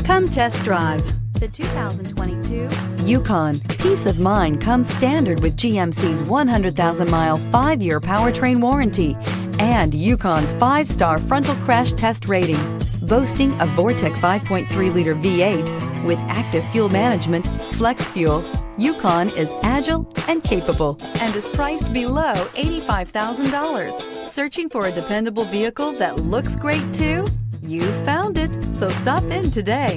Come test drive the 2022 Yukon. Peace of mind comes standard with GMC's 100,000-mile, 5-year powertrain warranty and Yukon's 5-star frontal crash test rating. Boasting a Vortec 5.3-liter V8 with active fuel management, flex fuel, Yukon is agile and capable and is priced below $85,000. Searching for a dependable vehicle that looks great too? You found it, so stop in today.